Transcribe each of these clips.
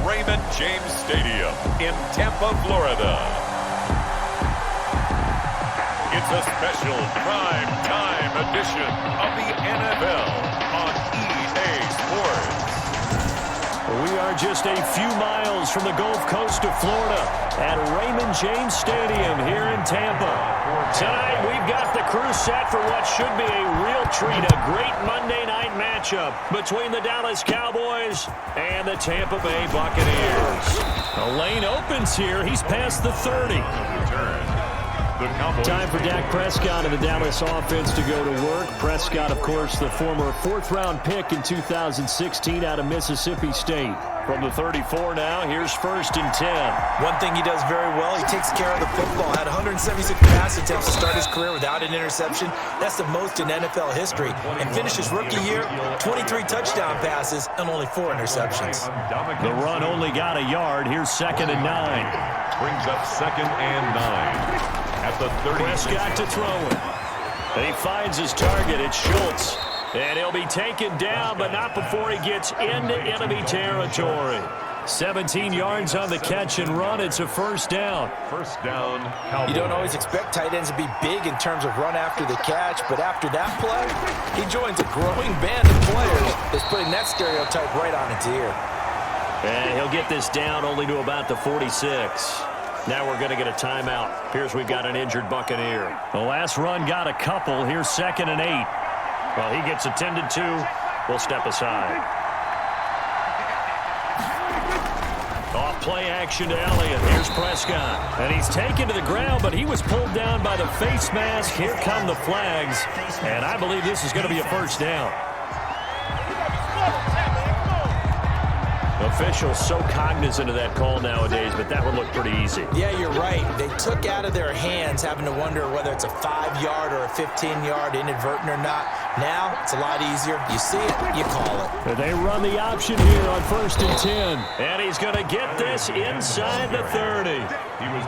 Raymond James Stadium in Tampa, Florida. It's a special prime time edition of the NFL on EA Sports. We are just a few miles from the Gulf Coast of Florida at Raymond James Stadium here in Tampa. Tonight, we've got the crew set for what should be a real treat, a great Monday night matchup between the Dallas Cowboys and the Tampa Bay Buccaneers. The lane opens here. He's past the 30. Time for Dak Prescott and the Dallas offense to go to work. Prescott, of course, the former fourth-round pick in 2016 out of Mississippi State. From the 34 now, here's 1st and 10. One thing he does very well, he takes care of the football. Had 176 pass attempts to start his career without an interception. That's the most in NFL history. And finished his rookie year, 23 touchdown passes and only 4 interceptions. The run only got a yard. Here's 2nd and 9. Brings up 2nd and 9. At the 30. Prescott to throw it. And he finds his target. It's Schultz. And he'll be taken down, but not before he gets into enemy territory. 17 yards on the catch and run. It's a 1st down. 1st down, Cowboys. You don't always expect tight ends to be big in terms of run after the catch, but after that play, he joins a growing band of players that's putting that stereotype right on its ear. And he'll get this down only to about the 46. Now we're going to get a timeout. Here's we've got an injured Buccaneer. The last run got a couple. Here's 2nd and 8. Well, he gets attended to. We'll step aside. Off play action to Elliott. Here's Prescott. And he's taken to the ground, but he was pulled down by the face mask. Here come the flags. And I believe this is going to be a 1st down. Officials so cognizant of that call nowadays, but that would look pretty easy. Yeah, you're right. They took out of their hands having to wonder whether it's a 5-yard or a 15-yard inadvertent or not. Now, it's a lot easier. You see it, you call it. And they run the option here on 1st and 10. And he's going to get this inside the 30.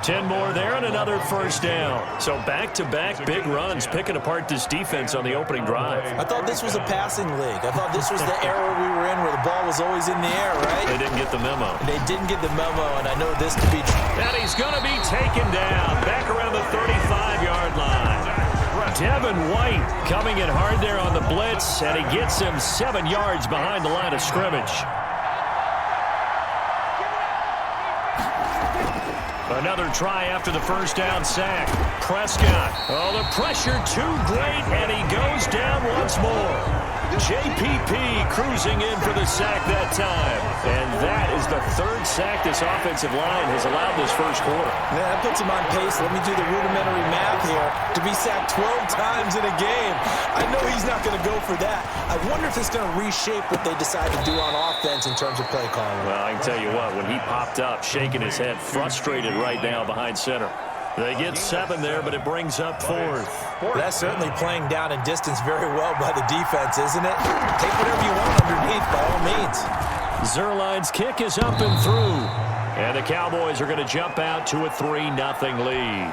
10 more there and another 1st down. So back-to-back big runs picking apart this defense on the opening drive. I thought this was a passing league. I thought this was the era we were in where the ball was always in the air, right? They didn't get the memo. They didn't get the memo, and I know this to be true. And he's going to be taken down back around the 35-yard line. Devin White coming in hard there on the blitz, and he gets him 7 yards behind the line of scrimmage. Another try after the 1st down sack. Prescott. Oh, the pressure too great, and he goes down once more. JPP cruising in for the sack that time. And that is the 3rd sack this offensive line has allowed this 1st quarter. Yeah, that puts him on pace. Let me do the rudimentary math here. To be sacked 12 times in a game. I know he's not going to go for that. I wonder if it's going to reshape what they decide to do on offense in terms of play calling. Well, I can tell you what, when he popped up, shaking his head, frustrated right now behind center. They get 7 there, but it brings up 4th. That's certainly playing down in distance very well by the defense, isn't it? Take whatever you want underneath, by all means. Zuerlein's kick is up and through. And the Cowboys are going to jump out to a 3-0 lead.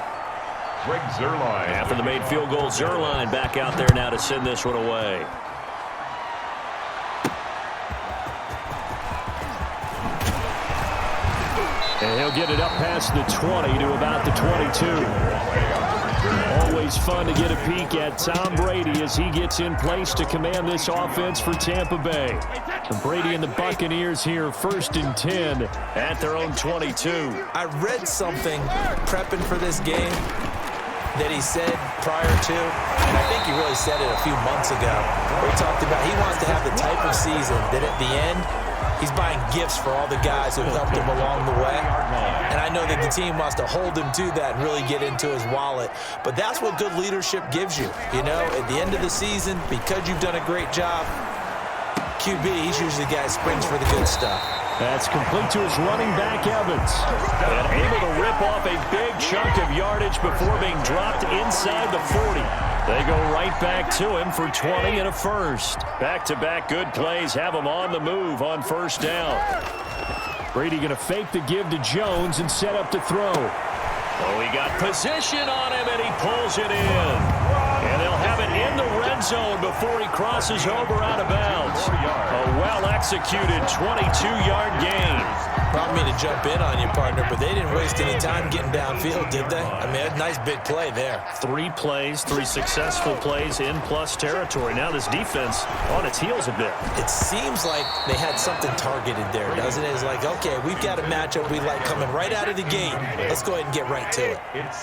Greg Zuerlein. After the made field goal, Zuerlein back out there now to send this one away. And he'll get it up past the 20 to about the 22. Always fun to get a peek at Tom Brady as he gets in place to command this offense for Tampa Bay. And Brady and the Buccaneers here 1st and 10 at their own 22. I read something prepping for this game that he said prior to, and I think he really said it a few months ago, where he talked about he wants to have the type of season that at the end, he's buying gifts for all the guys who helped him along the way. And I know that the team wants to hold him to that and really get into his wallet. But that's what good leadership gives you. You know, at the end of the season, because you've done a great job, QB, he's usually the guy that springs for the good stuff. That's complete to his running back, Evans. And able to rip off a big chunk of yardage before being dropped inside the 40. They go right back to him for 20 and a 1st. Back-to-back good plays have him on the move on 1st down. Brady going to fake the give to Jones and set up to throw. Oh, he got position on him, and he pulls it in. And they'll have it in the red zone before he crosses over out of bounds. A well-executed 22-yard gain. Brought me to jump in on you, partner, but they didn't waste any time getting downfield, did they? I mean, a nice big play there. 3 plays, 3 successful plays in plus territory. Now this defense on its heels a bit. It seems like they had something targeted there, doesn't it? It's like, okay, we've got a matchup we like coming right out of the gate. Let's go ahead and get right to it.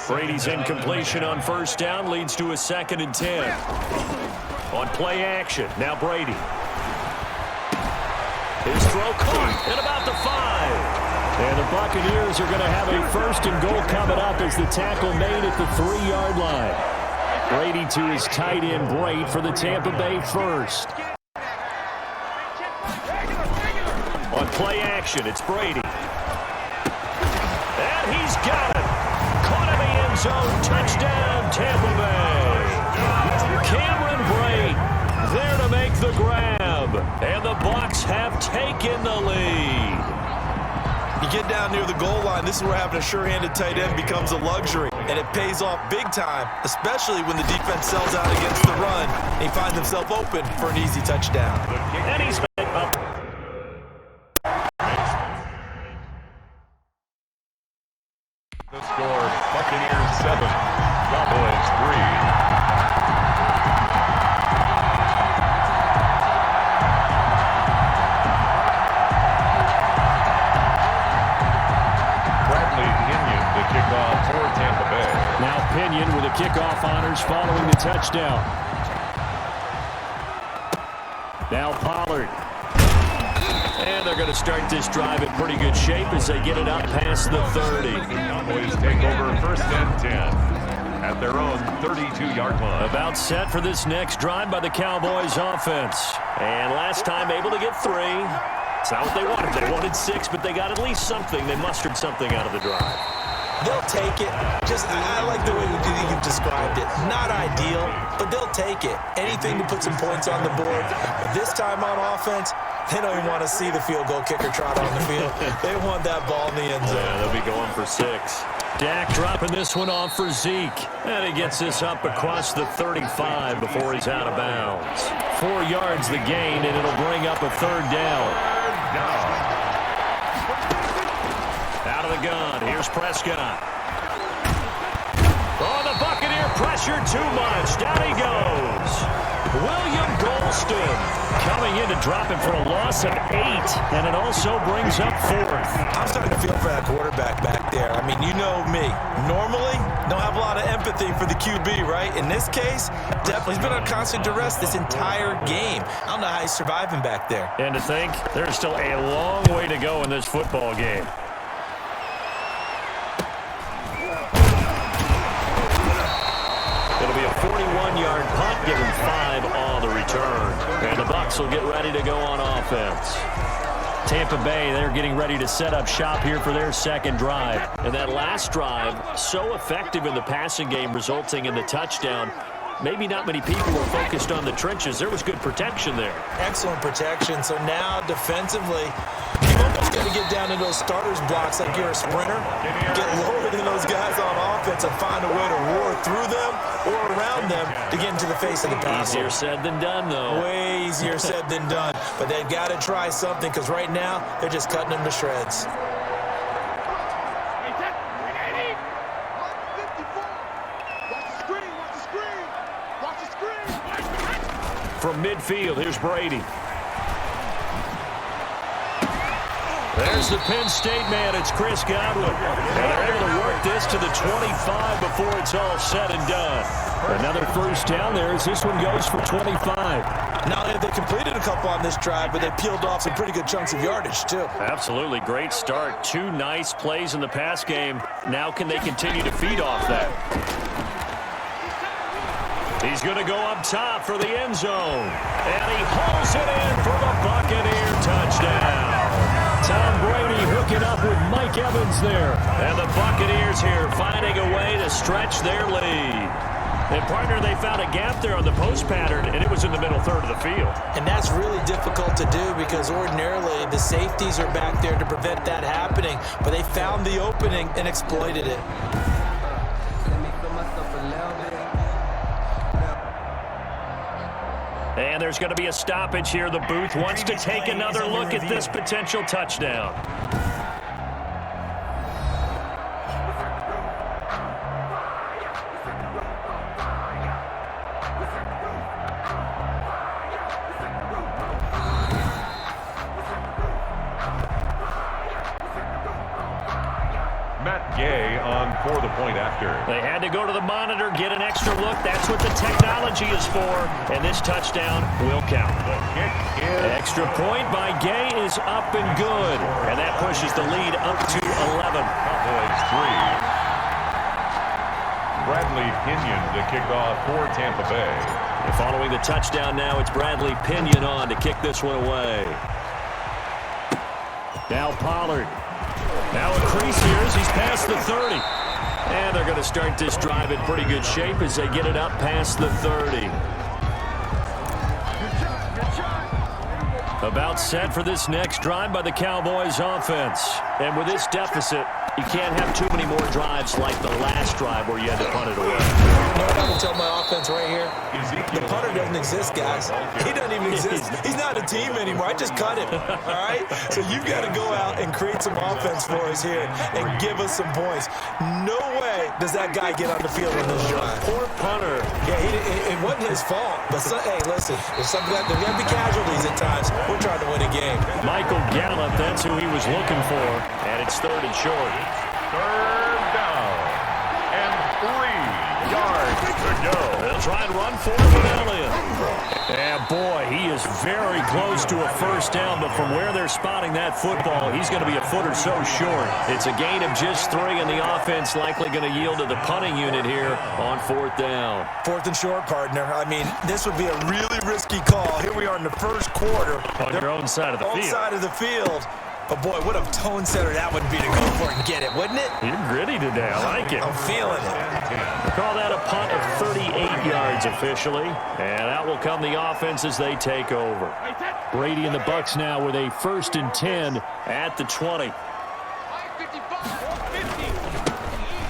Brady's incompletion on first down leads to a 2nd and 10. On play action, now Brady. His throw caught at about the 5. And the Buccaneers are going to have a 1st and goal coming up as the tackle made at the 3-yard line. Brady to his tight end, Braid, for the Tampa Bay 1st. On play action, it's Brady. And he's got it. Caught in the end zone. Touchdown, Tampa Bay. Cameron Braid there to make the grab. And the Bucs have taken the lead. You get down near the goal line, this is where having a sure-handed tight end becomes a luxury. And it pays off big time, especially when the defense sells out against the run. And he finds himself open for an easy touchdown. And he's up. The score, Buccaneers 7, Cowboys 3. Kickoff for Tampa Bay. Now Pinion with the kickoff honors following the touchdown. Now Pollard. And they're going to start this drive in pretty good shape as they get it up past the 30. Cowboys take over 1st and 10 at their own 32-yard line. About set for this next drive by the Cowboys offense. And last time able to get 3. It's not what they wanted. They wanted 6, but they got at least something. They mustered something out of the drive. They'll take it. I like the way you've described it. Not ideal, but they'll take it. Anything to put some points on the board. This time on offense, they don't even want to see the field goal kicker trot on the field. They want that ball in the end zone. Yeah, they'll be going for 6. Dak dropping this one off for Zeke. And he gets this up across the 35 before he's out of bounds. 4 yards the gain, and it'll bring up a 3rd down. Out of the gun, here's Prescott. Oh, the Buccaneer pressure too much. Down he goes. William Golston coming in to drop him for a loss of 8, and it also brings up 4th. I'm starting to feel for that quarterback back there. I mean, you know me. Normally, don't have a lot of empathy for the QB, right? In this case, definitely. He's been on constant duress this entire game. I don't know how he's surviving back there. And to think, there's still a long way to go in this football game. It'll be a 41-yard punt, give him 5 on the return. And the Bucs will get ready to go on offense. Tampa Bay, they're getting ready to set up shop here for their 2nd drive. And that last drive, so effective in the passing game, resulting in the touchdown. Maybe not many people were focused on the trenches. There was good protection there. Excellent protection. So now defensively, you've almost got to get down to those starters blocks like you're a sprinter. Get lower than those guys on offense and find a way to roar through them or around them to get into the face of the passer. Easier said than done, though. Way easier said than done. But they've got to try something because right now they're just cutting them to shreds. From midfield, here's Brady. There's the Penn State man. It's Chris Godwin. And they're able to work this to the 25 before it's all said and done. Another 1st down there as this one goes for 25. Not only have they completed a couple on this drive, but they peeled off some pretty good chunks of yardage, too. Absolutely. Great start. 2 nice plays in the pass game. Now can they continue to feed off that? He's going to go up top for the end zone. And he hauls it in for the Buccaneer touchdown. Tom Brady hooking up with Mike Evans there. And the Buccaneers here finding a way to stretch their lead. And, partner, they found a gap there on the post pattern, and it was in the middle 3rd of the field. And that's really difficult to do because ordinarily the safeties are back there to prevent that happening. But they found the opening and exploited it. And there's going to be a stoppage here. The booth wants to take another look at this potential touchdown. On for the point after. They had to go to the monitor, get an extra look. That's what the technology is for. And this touchdown will count. The kick is extra point by Gay is up and good. And that pushes the lead up to 11. Cowboys 3. Bradley Pinion to kick off for Tampa Bay. And following the touchdown now, it's Bradley Pinion on to kick this one away. Now Pollard. Now a crease here as he's past the 30. And they're going to start this drive in pretty good shape as they get it up past the 30. About set for this next drive by the Cowboys offense. And with this deficit, you can't have too many more drives like the last drive where you had to punt it away. You know what I would tell my offense right here? The punter doesn't exist, guys. He doesn't even exist. He's not a team anymore. I just cut him. All right? So you've got to go out and create some offense for us here and give us some points. No way does that guy get on the field in this drive. Poor punter. Yeah, it wasn't his fault. But, hey, listen, there's going to be casualties at times. We're trying to win a game. Michael Gallup, that's who he was looking for. And it's third and short. Third down. And 3 yards to go. They'll try and run for it with Elliott. And boy, he is very close to a first down, but from where they're spotting that football, he's going to be a foot or so short. It's a gain of just 3, and the offense likely going to yield to the punting unit here on 4th down. 4th and short, partner. I mean, this would be a really risky call. Here we are in the first quarter. On your own side of the field. Own side of the field. But, boy, what a tone setter that would be to go for it and get it, wouldn't it? You're gritty today. I like it. I'm feeling it. We'll call that a punt of 38 yards officially. And out will come the offense as they take over. Brady and the Bucs now with a 1st and 10 at the 20.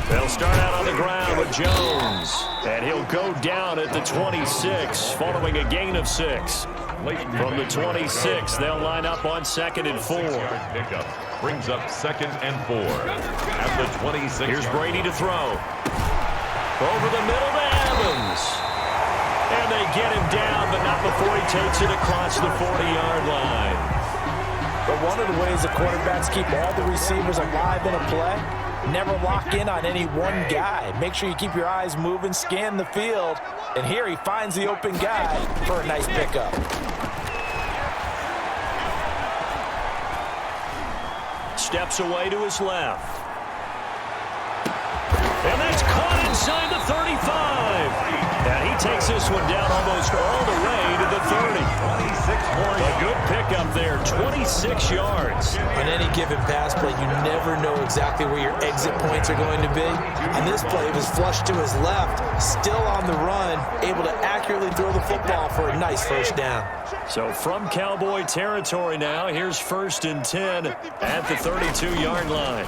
They'll start out on the ground with Jones. And he'll go down at the 26 following a gain of 6. From the 26, they'll line up on 2nd and 4. Pickup brings up 2nd and 4 at the 26. Here's Brady to throw. Over the middle to Evans. And they get him down, but not before he takes it across the 40-yard line. But one of the ways the quarterbacks keep all the receivers alive in a play, never lock in on any one guy. Make sure you keep your eyes moving, scan the field. And here he finds the open guy for a nice pickup. Steps away to his left. And that's caught inside the 35. And he takes this one down almost all the way to the 30. 26 points. A good pickup there, 26 yards. On any given pass play, you never know exactly where your exit points are going to be. On this play, it was flushed to his left, still on the run, able to accurately throw the football for a nice first down. So from Cowboy territory now, here's 1st and 10 at the 32-yard line.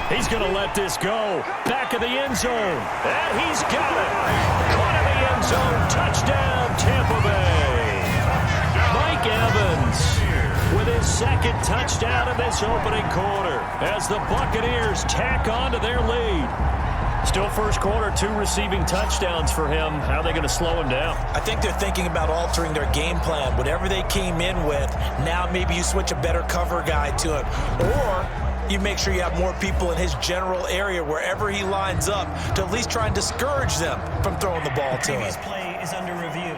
He's going to let this go. Back of the end zone. And he's got it. Caught in the end zone. Touchdown, Tampa Bay. Mike Evans with his 2nd touchdown in this opening quarter as the Buccaneers tack on to their lead. Still first quarter, 2 receiving touchdowns for him. How are they going to slow him down? I think they're thinking about altering their game plan. Whatever they came in with, now maybe you switch a better cover guy to him. Or you make sure you have more people in his general area wherever he lines up to at least try and discourage them from throwing the ball to him. This play is under review.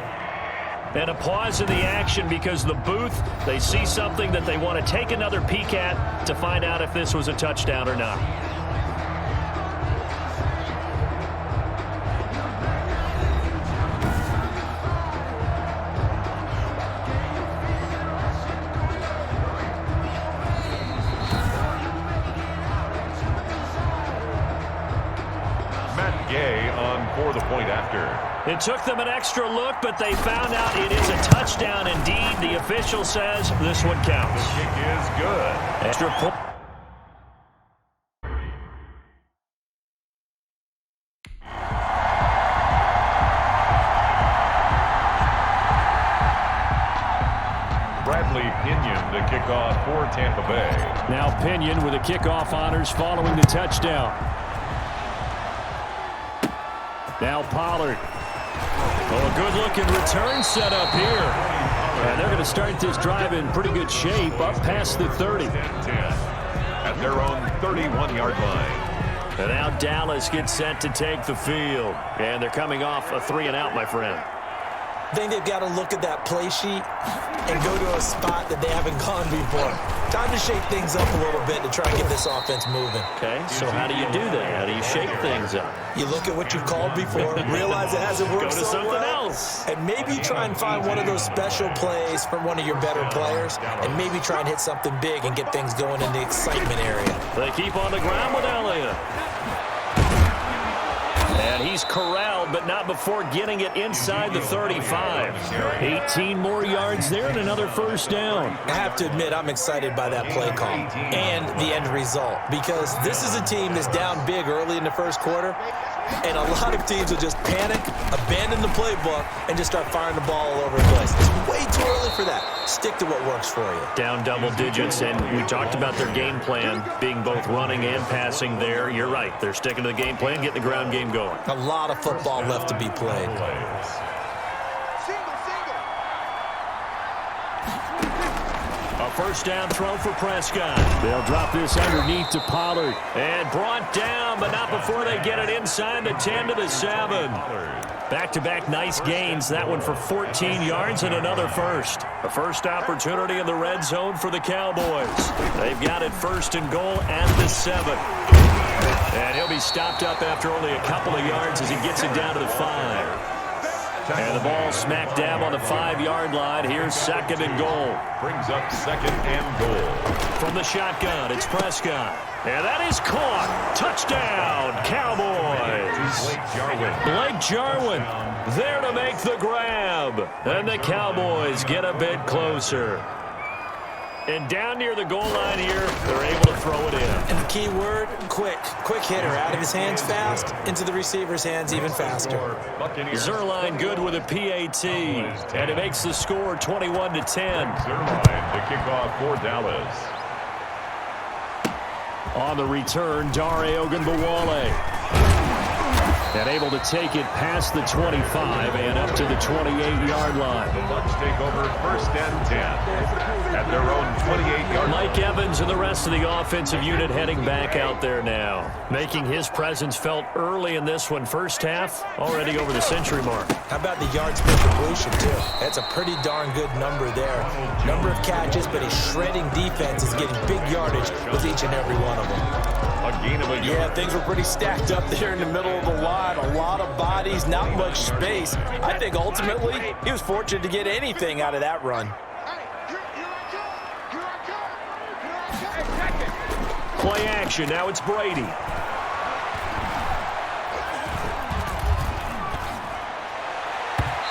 And a pause in the action because the booth, they see something that they want to take another peek at to find out if this was a touchdown or not. For the point after. It took them an extra look, but they found out it is a touchdown indeed. The official says this one counts. The kick is good. Extra point. Pinion to kick off for Tampa Bay. Now Pinion with the kickoff honors following the touchdown. Now Pollard. Oh, a good-looking return set up here. And they're going to start this drive in pretty good shape up past the 30. At their own 31-yard line. And now Dallas gets set to take the field. And they're coming off a 3-and-out, my friend. I think they've got to look at that play sheet and go to a spot that they haven't gone before. Time to shake things up a little bit to try and get this offense moving. Okay, so how do you do that? How do you shake things up? You look at what you've called before, realize it hasn't worked Go to so something well, else. and maybe try and find one of those special plays from one of your better players, and maybe try and hit something big and get things going in the excitement area. They keep on the ground with Elliott. And he's corralled, but not before getting it inside the 35. 18 more yards there and another first down. I have to admit, I'm excited by that play call and the end result, because this is a team that's down big early in the first quarter, and a lot of teams will just panic, abandon the playbook, and just start firing the ball all over the place. It's way too early for that. Stick to what works for you. Down double digits, and we talked about their game plan being both running and passing there. You're right. They're sticking to the game plan, getting the ground game going. A lot of football left to be played. A first down throw for Prescott. They'll drop this underneath to Pollard. And brought down, but not before they get it inside the 10 to the 7. Back-to-back nice gains. That one for 14 yards and another first. A first opportunity in the red zone for the Cowboys. They've got it first and goal at the 7. And he'll be stopped up after only a couple of yards as he gets it down to the 5. And the ball smack dab on the 5-yard line. Here's second and goal. Brings up second and goal. From the shotgun, it's Prescott. And that is caught. Touchdown, Cowboys. Blake Jarwin there to make the grab. And the Cowboys get a bit closer. And down near the goal line here, they're able to throw it in. And the key word, quick. Quick hitter. Out of his hands fast, into the receiver's hands even faster. Zerline good with a PAT. And it makes the score 21-10. Zerline to kick off for Dallas. On the return, Dare Ogunbowale. And able to take it past the 25 and up to the 28-yard line. The Bucs take over first and 10 at their own 28-yard line. Mike Evans and the rest of the offensive unit heading back out there now. Making his presence felt early in this one. First half, already over the century mark. How about the yards per completion, too? That's a pretty darn good number there. Number of catches, but he's shredding defenses, getting big yardage with each and every one of them. A gain of a yard. Yeah, things were pretty stacked up there in the middle of the line. A lot of bodies, not much space. I think ultimately he was fortunate to get anything out of that run. Play action. Now it's Brady.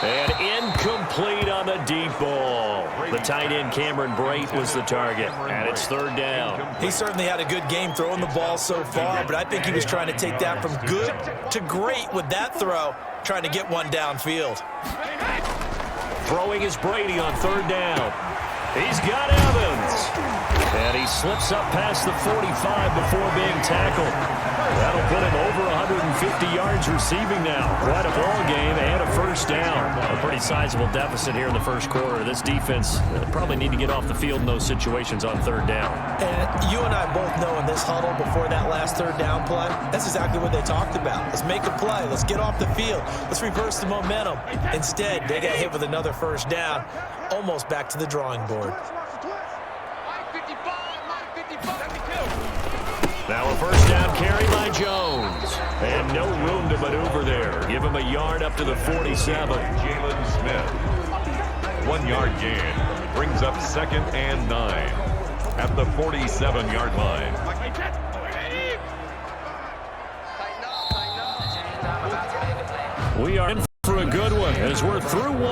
And incomplete on the deep ball. The tight end Cameron Brate was the target. And it's third down. He certainly had a good game throwing the ball so far, but I think he was trying to take that from good to great with that throw, trying to get one downfield. Throwing is Brady on third down. He's got Evans. And he slips up past the 45 before being tackled. That'll put him over 150 yards receiving now. Quite a ball game and a first down. A pretty sizable deficit here in the first quarter. This defense probably need to get off the field in those situations on third down. And you and I both know in this huddle before that last third down play, that's exactly what they talked about. Let's make a play. Let's get off the field. Let's reverse the momentum. Instead, they got hit with another first down, almost back to the drawing board. Now a first down carry by Jones. And no room to maneuver there. Give him a yard up to the 47. Jalen Smith. 1 yard gain. Brings up second and 9 at the 47-yard line. We are in for a good one as we're through one.